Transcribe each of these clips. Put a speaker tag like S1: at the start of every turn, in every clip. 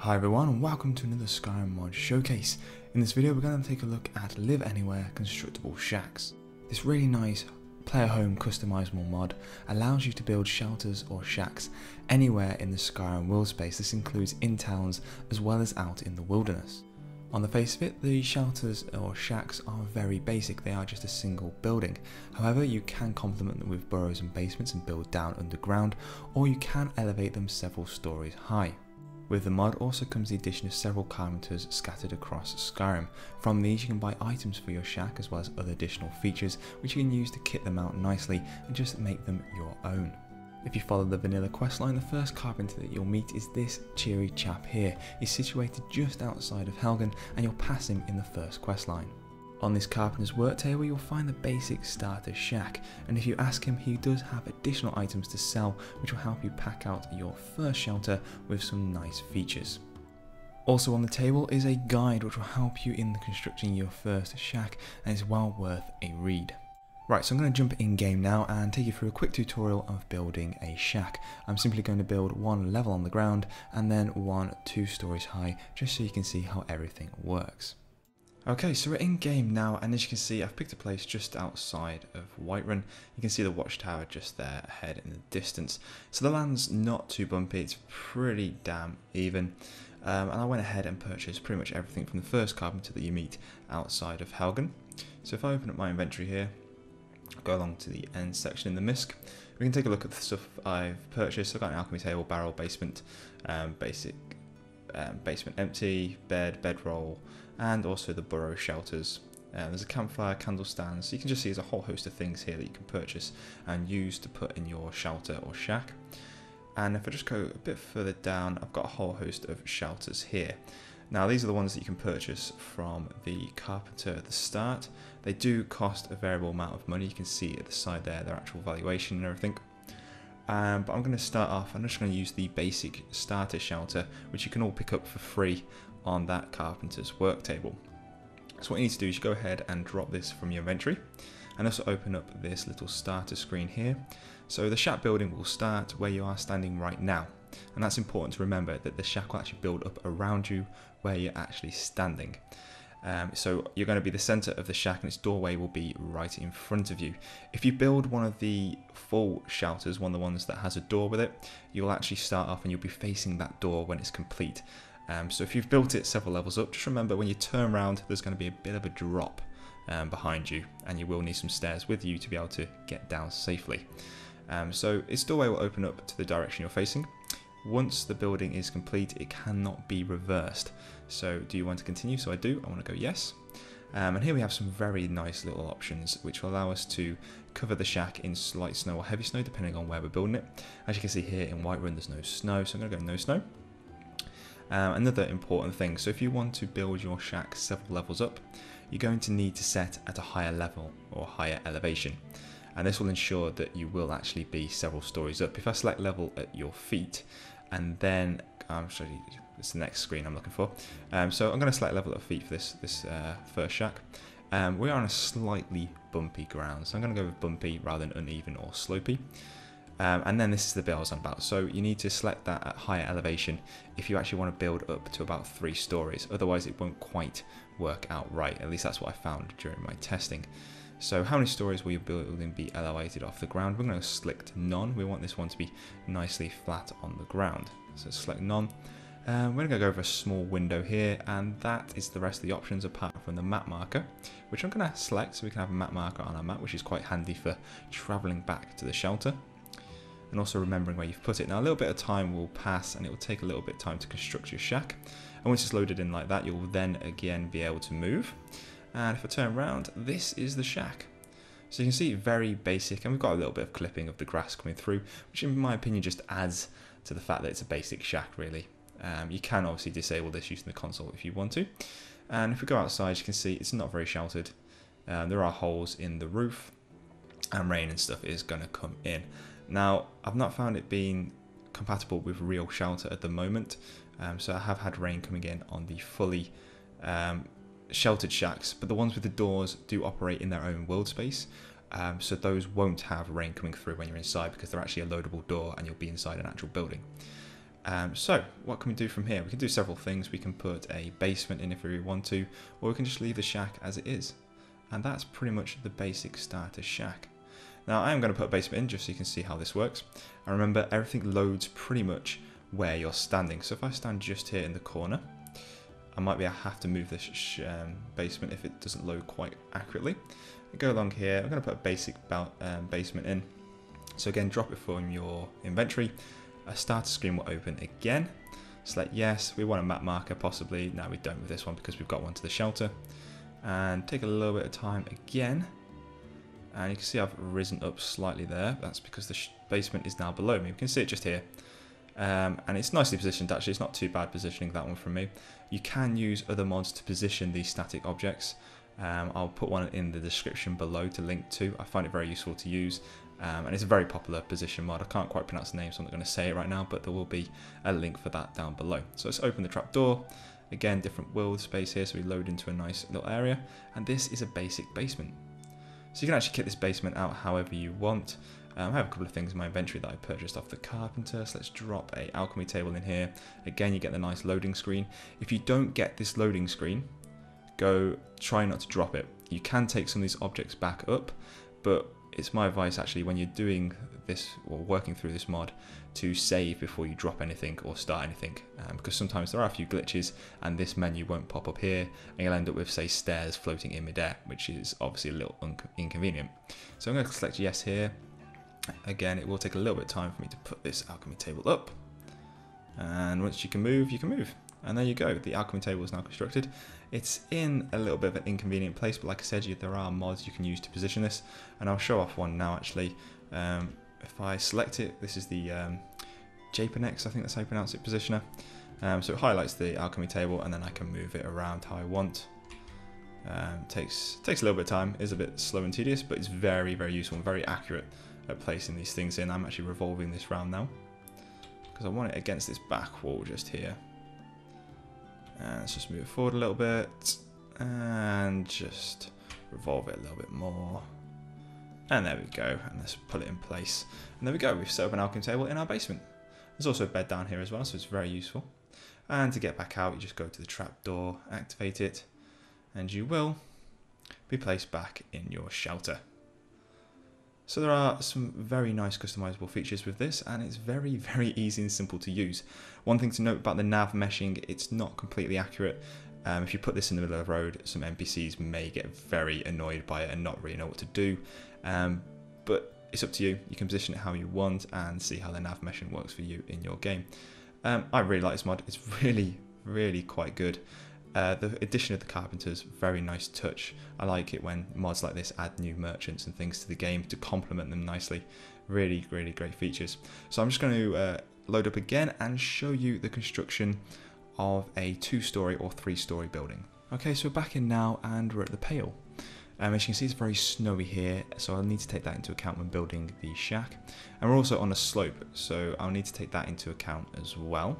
S1: Hi everyone and welcome to another Skyrim mod showcase. In this video we're going to take a look at Live Anywhere Constructible Shacks. This really nice player home customizable mod allows you to build shelters or shacks anywhere in the Skyrim world space. This includes in towns as well as out in the wilderness. On the face of it, the shelters or shacks are very basic, they are just a single building. However, you can complement them with burrows and basements and build down underground, or you can elevate them several stories high. With the mod also comes the addition of several kilometers scattered across Skyrim. From these you can buy items for your shack as well as other additional features which you can use to kit them out nicely and just make them your own. If you follow the vanilla questline, the first carpenter that you'll meet is this cheery chap here. He's situated just outside of Helgen and you'll pass him in the first questline. On this carpenter's work table you'll find the basic starter shack, and if you ask him he does have additional items to sell which will help you pack out your first shelter with some nice features. Also on the table is a guide which will help you in constructing your first shack and is well worth a read. Right, so I'm going to jump in game now and take you through a quick tutorial of building a shack. I'm simply going to build one level on the ground and then one 2 stories high just so you can see how everything works. Okay, so we're in game now, and as you can see I've picked a place just outside of Whiterun. You can see the watchtower just there ahead in the distance. So the land's not too bumpy, it's pretty damn even. And I went ahead and purchased pretty much everything from the first carpenter that you meet outside of Helgen. So if I open up my inventory here, go along to the end section in the misc, we can take a look at the stuff I've purchased. I've got an alchemy table, barrel, basement, basement empty, bedroll, and also the burrow shelters. There's a campfire, candle stand, so you can just see there's a whole host of things here that you can purchase and use to put in your shelter or shack. And if I just go a bit further down, I've got a whole host of shelters here. Now these are the ones that you can purchase from the carpenter at the start. They do cost a variable amount of money. You can see at the side there their actual valuation and everything. But I'm going to start off, I'm just going to use the basic starter shelter, which you can all pick up for free on that carpenter's work table. So what you need to do is you go ahead and drop this from your inventory and also open up this little starter screen here. So the shack building will start where you are standing right now, and that's important to remember that the shack will actually build up around you where you're actually standing. So you're going to be the center of the shack and its doorway will be right in front of you. If you build one of the full shelters, one of the ones that has a door with it, you'll actually start off and you'll be facing that door when it's complete. So if you've built it several levels up, just remember when you turn around there's going to be a bit of a drop behind you, and you will need some stairs with you to be able to get down safely. So its doorway will open up to the direction you're facing. Once the building is complete, it cannot be reversed. So do you want to continue? So I do. I want to go yes. And here we have some very nice little options which will allow us to cover the shack in light snow or heavy snow depending on where we're building it. As you can see here in Whiterun there's no snow, so I'm going to go no snow. Another important thing, so if you want to build your shack several levels up, you're going to need to set at a higher level or higher elevation. And this will ensure that you will actually be several stories up. If I select level at your feet, and then it's the next screen I'm looking for. So I'm going to select level at feet for this first shack. We are on a slightly bumpy ground, so I'm going to go with bumpy rather than uneven or slopey. And then this is the bit I was on about. So you need to select that at higher elevation if you actually want to build up to about 3 stories. Otherwise it won't quite work out right. At least that's what I found during my testing. So how many stories will your building be elevated off the ground? We're going to select none. We want this one to be nicely flat on the ground. So select none. We're going to go over a small window here, and that is the rest of the options apart from the map marker, which I'm going to select so we can have a map marker on our map, which is quite handy for travelling back to the shelter. And also remembering where you've put it. Now a little bit of time will pass and it will take a little bit of time to construct your shack. And once it's loaded in like that, you'll then again be able to move. And if I turn around, this is the shack. So you can see very basic, and we've got a little bit of clipping of the grass coming through, which in my opinion just adds to the fact that it's a basic shack really. You can obviously disable this using the console if you want to. And if we go outside, you can see it's not very sheltered. There are holes in the roof and rain and stuff is going to come in. Now I've not found it being compatible with real shelter at the moment, so I have had rain coming in on the fully sheltered shacks, but the ones with the doors do operate in their own world space, so those won't have rain coming through when you're inside because they're actually a loadable door and you'll be inside an actual building. So what can we do from here? We can do several things. We can put a basement in if we really want to, or we can just leave the shack as it is. And that's pretty much the basic starter shack. Now I am going to put a basement in just so you can see how this works. And remember, everything loads pretty much where you're standing. So if I stand just here in the corner, I might have to move this basement if it doesn't load quite accurately. I go along here, I'm going to put a basic basement in. So again, drop it from your inventory. A starter screen will open again. Select yes, we want a map marker possibly. No, we don't with this one because we've got one to the shelter. And take a little bit of time again. And you can see I've risen up slightly there. That's because the basement is now below me. We can see it just here. And it's nicely positioned actually. It's not too bad positioning that one from me. You can use other mods to position these static objects. I'll put one in the description below to link to. I find it very useful to use. And it's a very popular position mod. I can't quite pronounce the name, so I'm not going to say it right now, but there will be a link for that down below. So let's open the trapdoor. Again, different world space here, so we load into a nice little area. And this is a basic basement. So you can actually kit this basement out however you want. I have a couple of things in my inventory that I purchased off the carpenter, so let's drop a alchemy table in here. Again, you get the nice loading screen. If you don't get this loading screen, try not to drop it. You can take some of these objects back up, but it's my advice actually when you're doing this or working through this mod to save before you drop anything or start anything, because sometimes there are a few glitches and this menu won't pop up here and you'll end up with, say, stairs floating in midair, which is obviously a little inconvenient. So I'm going to select yes here. Again, it will take a little bit of time for me to put this alchemy table up, and once you can move, and there you go, the alchemy table is now constructed. It's in a little bit of an inconvenient place, but like I said, there are mods you can use to position this, and I'll show off one now actually. If I select it, this is the Japanex, I think that's how you pronounce it, positioner. So it highlights the alchemy table, and then I can move it around how I want. Takes a little bit of time, is a bit slow and tedious, but it's very, very useful and very accurate at placing these things in. I'm actually revolving this round now because I want it against this back wall just here. And let's just move it forward a little bit and just revolve it a little bit more. And there we go, and let's pull it in place. And there we go, we've set up an alchemy table in our basement. There's also a bed down here as well, so it's very useful. And to get back out, you just go to the trapdoor, activate it, and you will be placed back in your shelter. So there are some very nice customizable features with this, and it's very, very easy and simple to use. One thing to note about the nav meshing, it's not completely accurate. If you put this in the middle of the road, some NPCs may get very annoyed by it and not really know what to do. But it's up to you. You can position it how you want and see how the nav meshing works for you in your game. I really like this mod. It's really, really quite good. The addition of the carpenters, very nice touch. I like it when mods like this add new merchants and things to the game to complement them nicely. Really, really great features. So I'm just going to load up again and show you the construction of a 2-story or 3-story building. Okay, so we're back in now and we're at the Pale. As you can see, it's very snowy here, so I'll need to take that into account when building the shack. And we're also on a slope, so I'll need to take that into account as well.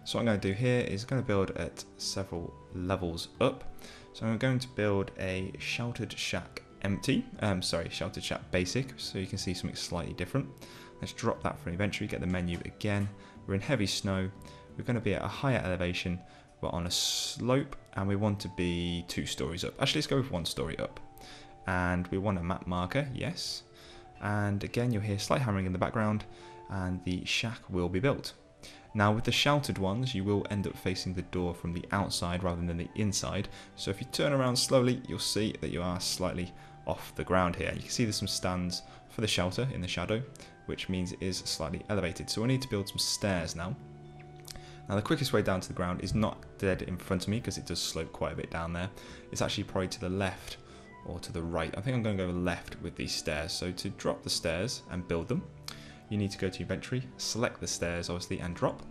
S1: So what I'm going to do here is going to build at several levels up. So I'm going to build a sheltered shack sheltered shack basic, so you can see something slightly different. Let's drop that from inventory, get the menu again. We're in heavy snow. We're going to be at a higher elevation. We're on a slope, and we want to be 2 stories up. Actually, let's go with 1 story up. And we want a map marker, yes. And again, you'll hear slight hammering in the background, and the shack will be built. Now with the sheltered ones, you will end up facing the door from the outside rather than the inside. So if you turn around slowly, you'll see that you are slightly off the ground here. You can see there's some stands for the shelter in the shadow, which means it is slightly elevated. So we need to build some stairs now. Now the quickest way down to the ground is not dead in front of me because it does slope quite a bit down there. It's actually probably to the left or to the right. I think I'm going to go left with these stairs. So to drop the stairs and build them, you need to go to inventory, select the stairs obviously and drop,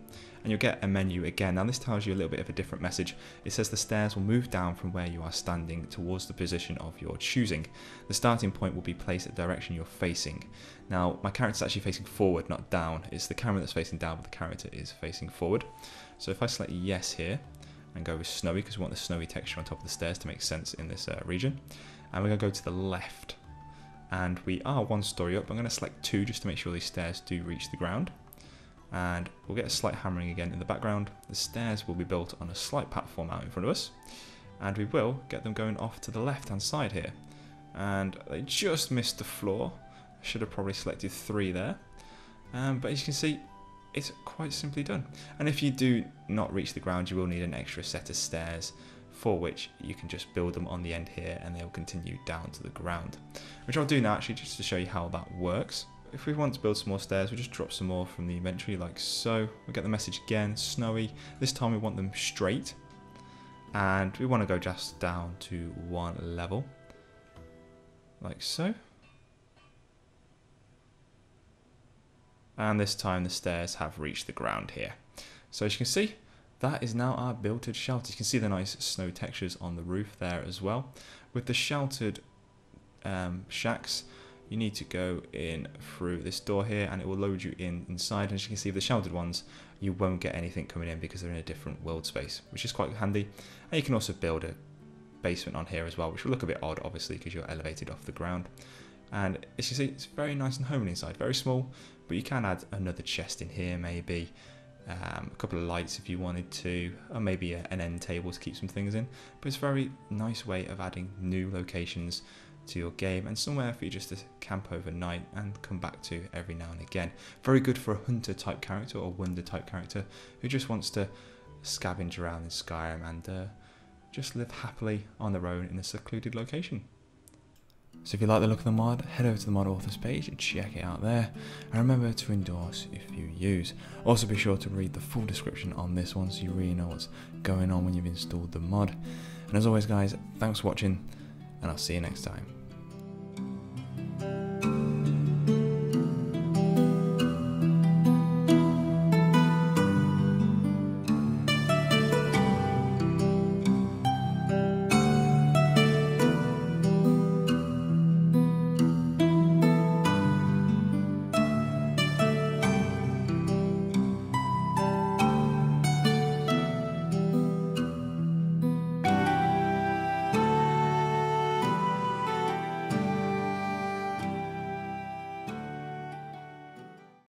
S1: and you'll get a menu again. Now this tells you a little bit of a different message. It says the stairs will move down from where you are standing towards the position of your choosing. The starting point will be placed at the direction you're facing. Now my character's actually facing forward, not down. It's the camera that's facing down, but the character is facing forward. So if I select yes here and go with snowy, because we want the snowy texture on top of the stairs to make sense in this region, and we're going to go to the left. And we are 1 story up. I'm going to select 2 just to make sure these stairs do reach the ground. and we'll get a slight hammering again in the background. The stairs will be built on a slight platform out in front of us, and we will get them going off to the left hand side here. And they just missed the floor. I should have probably selected 3 there, but as you can see, it's quite simply done. And if you do not reach the ground, you will need an extra set of stairs, for which you can just build them on the end here and they'll continue down to the ground, which I'll do now actually just to show you how that works. If we want to build some more stairs, we'll just drop some more from the inventory like so. We'll get the message again, snowy. This time we want them straight, and we want to go just down to 1 level like so. And this time the stairs have reached the ground here. So as you can see, that is now our built shelter. You can see the nice snow textures on the roof there as well. With the sheltered shacks, you need to go in through this door here and it will load you inside. And as you can see, with the sheltered ones, you won't get anything coming in because they're in a different world space, which is quite handy. And you can also build a basement on here as well, which will look a bit odd obviously because you're elevated off the ground. And as you see, it's very nice and homely inside, very small, but you can add another chest in here maybe. A couple of lights if you wanted to, or maybe an end table to keep some things in. But it's a very nice way of adding new locations to your game and somewhere for you just to camp overnight and come back to every now and again. Very good for a hunter type character or wonder type character who just wants to scavenge around in Skyrim and just live happily on their own in a secluded location. So if you like the look of the mod, head over to the mod authors page and check it out there, and remember to endorse if you use. Also be sure to read the full description on this one so you really know what's going on when you've installed the mod. And as always guys, thanks for watching, and I'll see you next time.